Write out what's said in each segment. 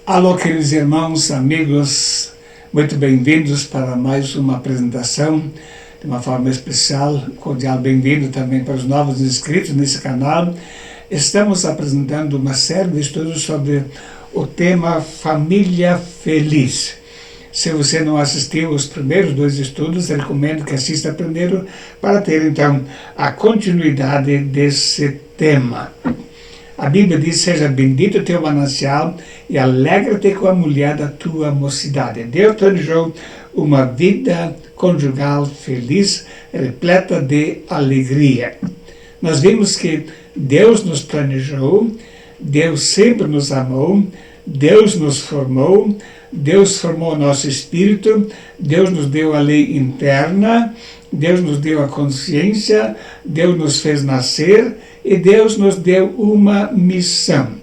Alô, queridos irmãos, amigos, muito bem-vindos para mais uma apresentação de uma forma especial, cordial bem-vindo também para os novos inscritos nesse canal. Estamos apresentando uma série de estudos sobre o tema Família Feliz. Se você não assistiu os primeiros dois estudos, eu recomendo que assista primeiro para ter então a continuidade desse tema. A Bíblia diz: seja bendito o teu manancial e alegra-te com a mulher da tua mocidade. Deus planejou uma vida conjugal feliz, repleta de alegria. Nós vimos que Deus nos planejou, Deus sempre nos amou, Deus nos formou, Deus formou o nosso espírito, Deus nos deu a lei interna, Deus nos deu a consciência, Deus nos fez nascer e Deus nos deu uma missão.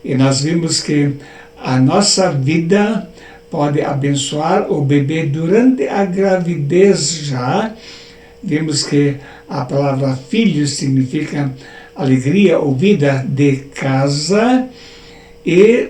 E nós vimos que a nossa vida pode abençoar o bebê durante a gravidez já. Vimos que a palavra filho significa alegria ou vida de casa, e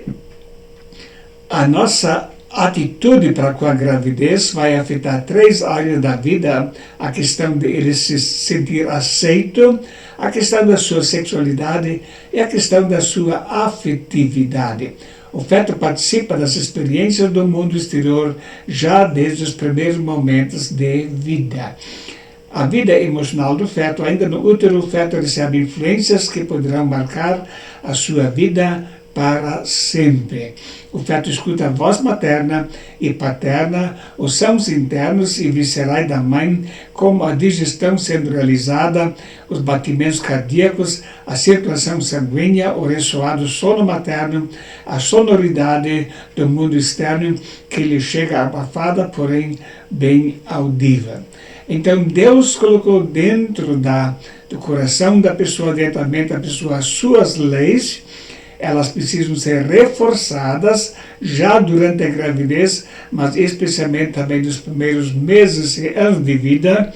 a nossa atitude para com a gravidez vai afetar três áreas da vida: a questão de ele se sentir aceito, a questão da sua sexualidade e a questão da sua afetividade. O feto participa das experiências do mundo exterior já desde os primeiros momentos de vida. A vida emocional do feto, ainda no útero, o feto recebe influências que poderão marcar a sua vida para sempre. O feto escuta a voz materna e paterna, os sons internos e viscerais da mãe, como a digestão sendo realizada, os batimentos cardíacos, a circulação sanguínea, o ressoar do sono materno, a sonoridade do mundo externo que lhe chega abafada, porém bem audível. Então Deus colocou dentro do coração da pessoa, dentro da mente da pessoa, as suas leis. Elas precisam ser reforçadas já durante a gravidez, mas especialmente também nos primeiros meses e anos de vida.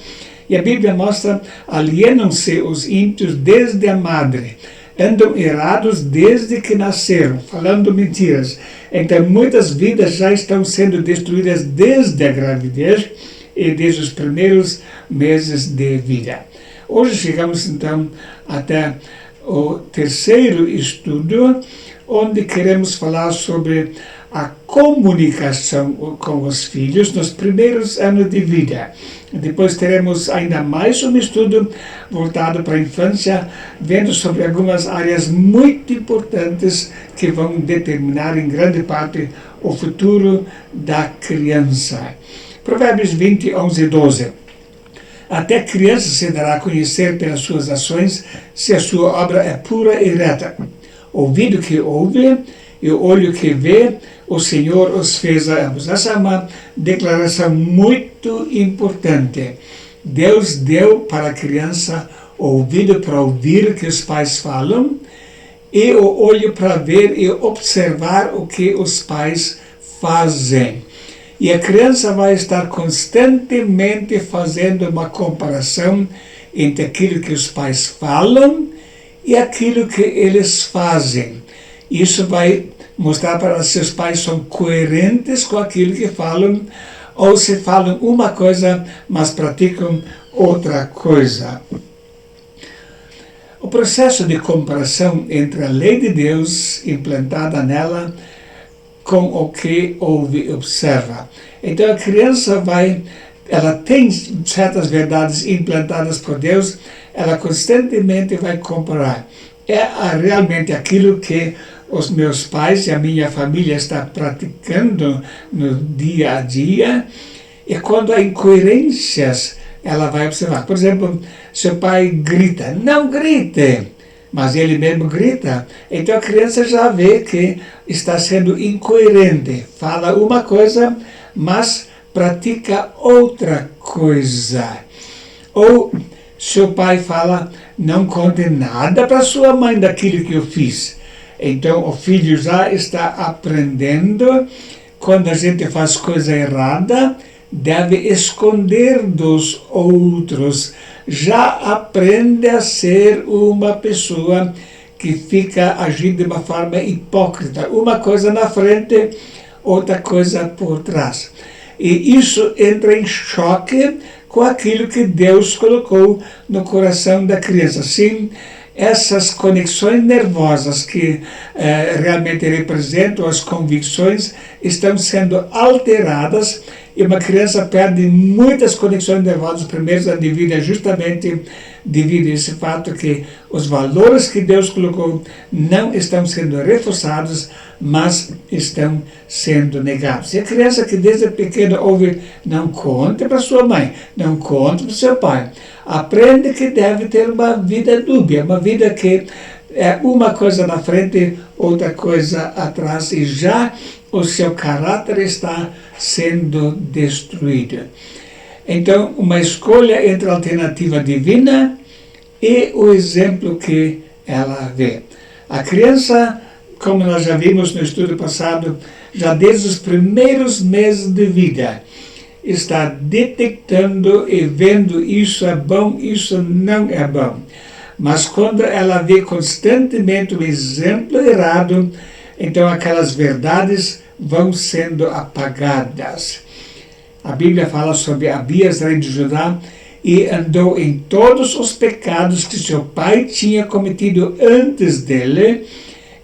E a Bíblia mostra: alienam-se os ímpios desde a madre, andam errados desde que nasceram, falando mentiras. Então muitas vidas já estão sendo destruídas desde a gravidez e desde os primeiros meses de vida. Hoje chegamos então até o terceiro estudo, onde queremos falar sobre a comunicação com os filhos nos primeiros anos de vida. Depois teremos ainda mais um estudo voltado para a infância, vendo sobre algumas áreas muito importantes que vão determinar em grande parte o futuro da criança. Provérbios 20, 11 e 12. Até criança se dará a conhecer pelas suas ações, se a sua obra é pura e reta. Ouvido que ouve e o olho que vê, o Senhor os fez a ambos. Essa é uma declaração muito importante. Deus deu para a criança o ouvido para ouvir o que os pais falam e o olho para ver e observar o que os pais fazem. E a criança vai estar constantemente fazendo uma comparação entre aquilo que os pais falam e aquilo que eles fazem. Isso vai mostrar para se os pais são coerentes com aquilo que falam, ou se falam uma coisa, mas praticam outra coisa. O processo de comparação entre a lei de Deus implantada nela com o que ouve e observa. Então a criança ela tem certas verdades implantadas por Deus, ela constantemente vai comparar. É realmente aquilo que os meus pais e a minha família está praticando no dia a dia, e quando há incoerências, ela vai observar. Por exemplo, seu pai grita: não grite! Mas ele mesmo grita. Então a criança já vê que está sendo incoerente. Fala uma coisa, mas pratica outra coisa. Ou seu pai fala: não conte nada para sua mãe daquilo que eu fiz. Então o filho já está aprendendo. Quando a gente faz coisa errada, deve esconder dos outros. Já aprende a ser uma pessoa que fica agindo de uma forma hipócrita, uma coisa na frente, outra coisa por trás. E isso entra em choque com aquilo que Deus colocou no coração da criança. Sim, essas conexões nervosas que realmente representam as convicções estão sendo alteradas, e uma criança perde muitas conexões nervosas primeiras da vida justamente devido a esse fato que os valores que Deus colocou não estão sendo reforçados, mas estão sendo negados. E a criança que desde pequena ouve, não conte para sua mãe, não conte para seu pai, aprende que deve ter uma vida dúbia, uma vida que é uma coisa na frente, outra coisa atrás, e já o seu caráter está sendo destruído. Então, uma escolha entre a alternativa divina e o exemplo que ela vê. A criança, como nós já vimos no estudo passado, já desde os primeiros meses de vida, está detectando e vendo isso é bom, isso não é bom. Mas quando ela vê constantemente o exemplo errado, então aquelas verdades vão sendo apagadas. A Bíblia fala sobre Abias, rei de Judá, e andou em todos os pecados que seu pai tinha cometido antes dele,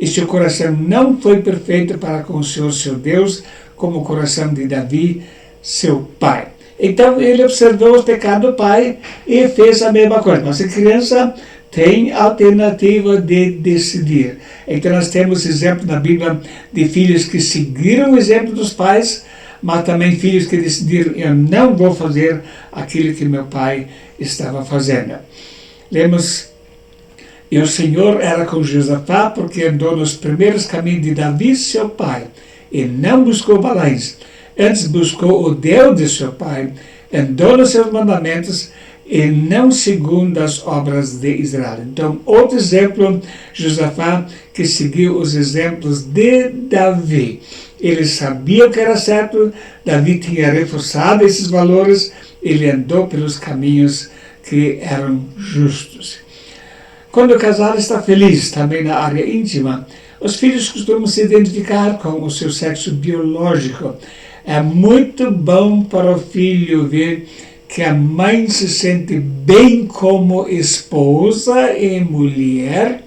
e seu coração não foi perfeito para com o Senhor, seu Deus, como o coração de Davi, seu pai. Então ele observou os pecados do pai e fez a mesma coisa. Mas a criança tem alternativa de decidir. Então nós temos exemplo na Bíblia de filhos que seguiram o exemplo dos pais, mas também filhos que decidiram, eu não vou fazer aquilo que meu pai estava fazendo. Lemos, e o Senhor era com Josafá, porque andou nos primeiros caminhos de Davi, seu pai, e não buscou Balaíns. Antes buscou o Deus de seu pai, andou nos seus mandamentos, e não segundo as obras de Israel. Então, outro exemplo, Josafá, que seguiu os exemplos de Davi. Ele sabia o que era certo, Davi tinha reforçado esses valores, ele andou pelos caminhos que eram justos. Quando o casal está feliz, também na área íntima, os filhos costumam se identificar com o seu sexo biológico. É muito bom para o filho ver que a mãe se sente bem como esposa e mulher,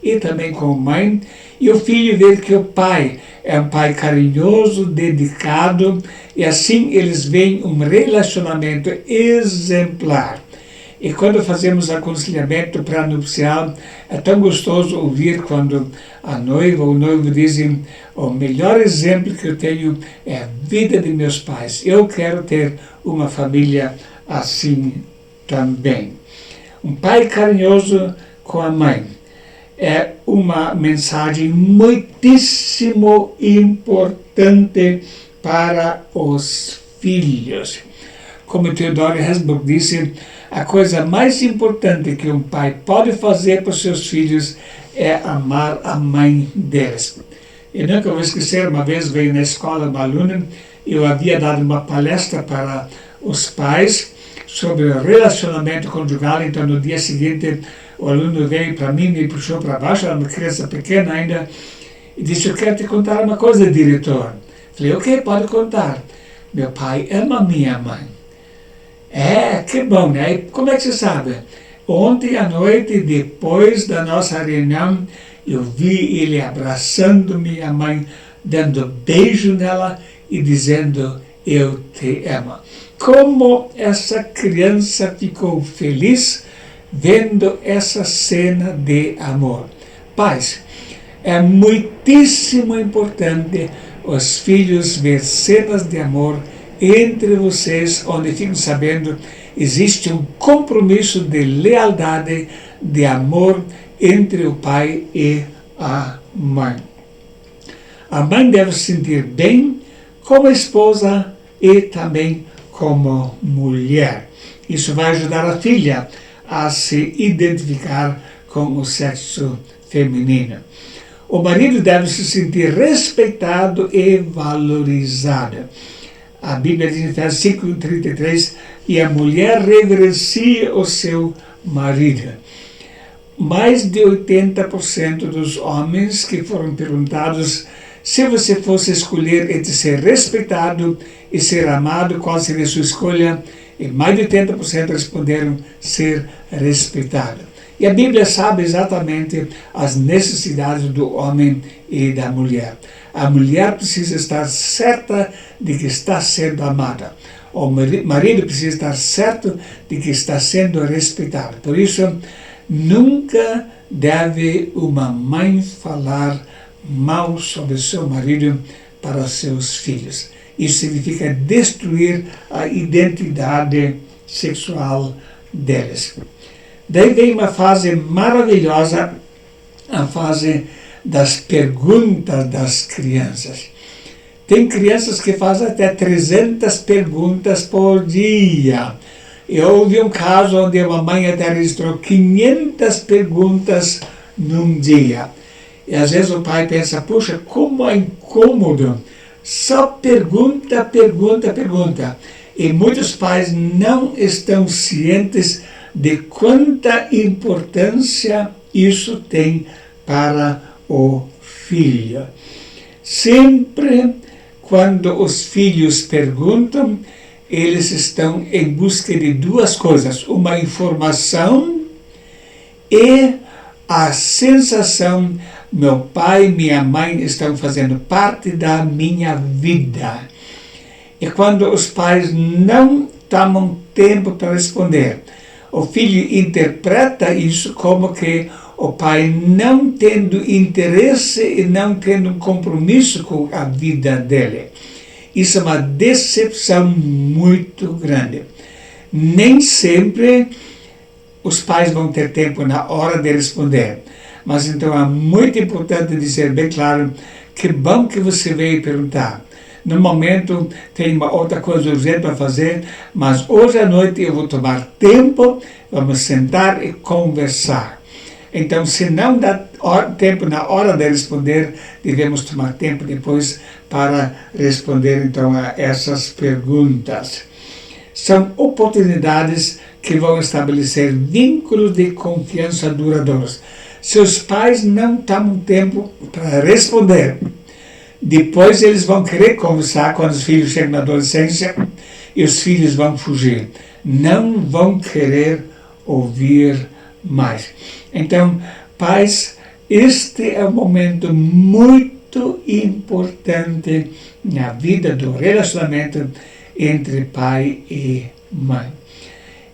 e também como mãe, e o filho ver que o pai é um pai carinhoso, dedicado, e assim eles veem um relacionamento exemplar. E quando fazemos aconselhamento pré-nupcial, é tão gostoso ouvir quando a noiva ou o noivo dizem, o melhor exemplo que eu tenho é a vida de meus pais. Eu quero ter uma família assim também. Um pai carinhoso com a mãe é uma mensagem muitíssimo importante para os filhos. Como Theodore Hesburgh disse, a coisa mais importante que um pai pode fazer para os seus filhos é amar a mãe deles. Eu nunca vou esquecer, uma vez veio na escola uma aluna, eu havia dado uma palestra para os pais sobre o relacionamento conjugal, então no dia seguinte o aluno veio para mim, me puxou para baixo, era uma criança pequena ainda, e disse, eu quero te contar uma coisa, diretor. Falei, ok, pode contar. Meu pai ama minha mãe. É, que bom, né? E como é que você sabe? Ontem à noite, depois da nossa reunião, eu vi ele abraçando minha mãe, dando beijo nela e dizendo, eu te amo. Como essa criança ficou feliz vendo essa cena de amor. Pais, é muitíssimo importante os filhos ver cenas de amor entre vocês, onde ficam sabendo existe um compromisso de lealdade, de amor entre o pai e a mãe. A mãe deve se sentir bem como esposa e também como mulher. Isso vai ajudar a filha a se identificar com o sexo feminino. O marido deve se sentir respeitado e valorizado. A Bíblia diz em versículo 33, e a mulher reverencia o seu marido. mais de 80% dos homens que foram perguntados se você fosse escolher entre ser respeitado e ser amado, qual seria a sua escolha? E mais de 80% responderam ser respeitado. E a Bíblia sabe exatamente as necessidades do homem e da mulher. A mulher precisa estar certa de que está sendo amada. O marido precisa estar certo de que está sendo respeitado. Por isso, nunca deve uma mãe falar mal sobre seu marido para seus filhos. Isso significa destruir a identidade sexual deles. Daí vem uma fase maravilhosa, a fase das perguntas das crianças. Tem crianças que fazem até 300 perguntas por dia. Eu ouvi um caso onde uma mãe até registrou 500 perguntas num dia. E às vezes o pai pensa, puxa, como é incômodo. Só pergunta, pergunta, pergunta. E muitos pais não estão cientes de quanta importância isso tem para o filho. Sempre quando os filhos perguntam, eles estão em busca de duas coisas: uma informação e a sensação, meu pai e minha mãe estão fazendo parte da minha vida. E quando os pais não tomam tempo para responder, o filho interpreta isso como que o pai não tendo interesse e não tendo um compromisso com a vida dele. Isso é uma decepção muito grande. Nem sempre os pais vão ter tempo na hora de responder. Mas então é muito importante dizer bem claro, que bom que você veio perguntar. No momento tem uma outra coisa urgente para fazer, mas hoje à noite eu vou tomar tempo, vamos sentar e conversar. Então, se não dá tempo na hora de responder, devemos tomar tempo depois para responder então a essas perguntas. São oportunidades que vão estabelecer vínculos de confiança duradouros. Se os pais não tomam tempo para responder, depois eles vão querer conversar quando os filhos chegam na adolescência e os filhos vão fugir. Não vão querer ouvir mais. Então, pais, este é um momento muito importante na vida do relacionamento entre pai e mãe.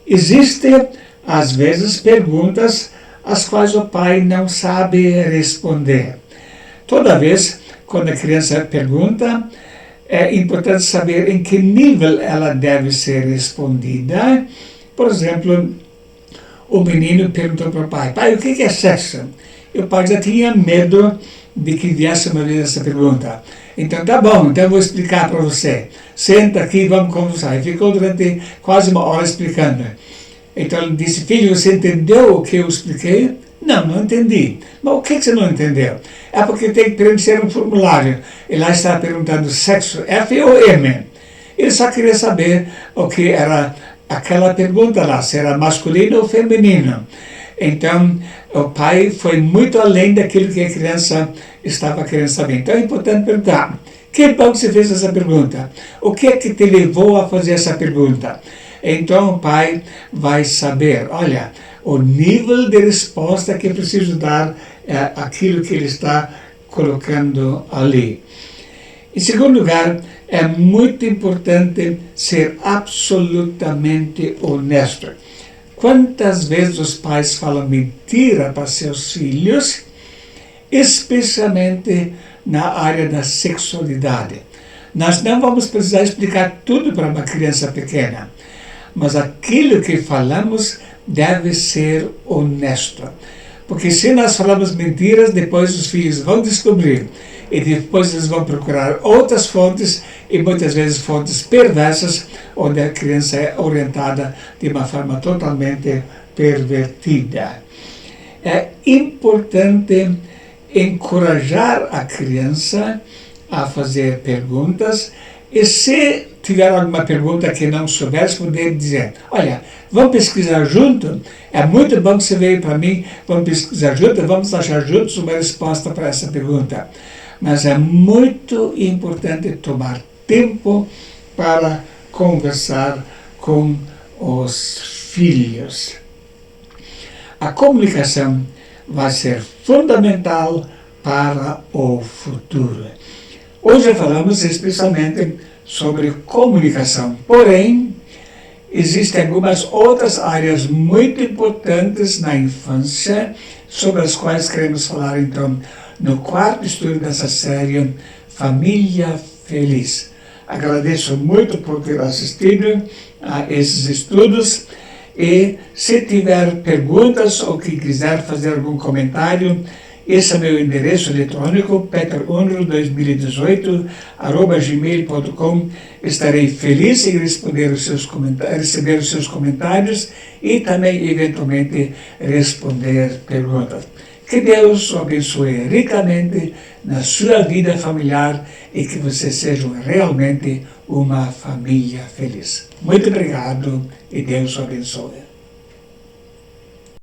Existem, às vezes, perguntas às quais o pai não sabe responder. Toda vez, quando a criança pergunta, é importante saber em que nível ela deve ser respondida. Por exemplo, o menino perguntou para o pai, pai, o que é sexo? E o pai já tinha medo de que viesse uma vez essa pergunta. Então, tá bom, então eu vou explicar para você. Senta aqui, vamos conversar. E ficou durante quase uma hora explicando. Então ele disse, filho, você entendeu o que eu expliquei? Não, não entendi. Mas o que você não entendeu? É porque tem que preencher um formulário. E lá está perguntando sexo, F ou M. Ele só queria saber o que era aquela pergunta lá, se era masculino ou feminino. Então, o pai foi muito além daquilo que a criança estava querendo saber. Então, é importante perguntar, que bom que você fez essa pergunta? O que é que te levou a fazer essa pergunta? Então, o pai vai saber, olha, o nível de resposta que eu preciso dar é aquilo que ele está colocando ali. Em segundo lugar, é muito importante ser absolutamente honesto. Quantas vezes os pais falam mentira para seus filhos, especialmente na área da sexualidade? Nós não vamos precisar explicar tudo para uma criança pequena, mas aquilo que falamos deve ser honesto. Porque se nós falamos mentiras, depois os filhos vão descobrir. E depois eles vão procurar outras fontes, e muitas vezes fontes perversas, onde a criança é orientada de uma forma totalmente pervertida. É importante encorajar a criança a fazer perguntas E se tiver alguma pergunta que não souber, poder dizer, olha, vamos pesquisar junto? É muito bom que você veio para mim, vamos pesquisar junto, vamos achar juntos uma resposta para essa pergunta. Mas é muito importante tomar tempo para conversar com os filhos. A comunicação vai ser fundamental para o futuro. Hoje falamos especialmente sobre comunicação, porém, existem algumas outras áreas muito importantes na infância, sobre as quais queremos falar então no quarto estudo dessa série, Família Feliz. Agradeço muito por ter assistido a esses estudos e se tiver perguntas ou que quiser fazer algum comentário, esse é meu endereço eletrônico, peterunro2018@gmail.com. Estarei feliz em receber os seus comentários e também, eventualmente, responder perguntas. Que Deus o abençoe ricamente na sua vida familiar e que vocês sejam realmente uma família feliz. Muito obrigado e Deus o abençoe.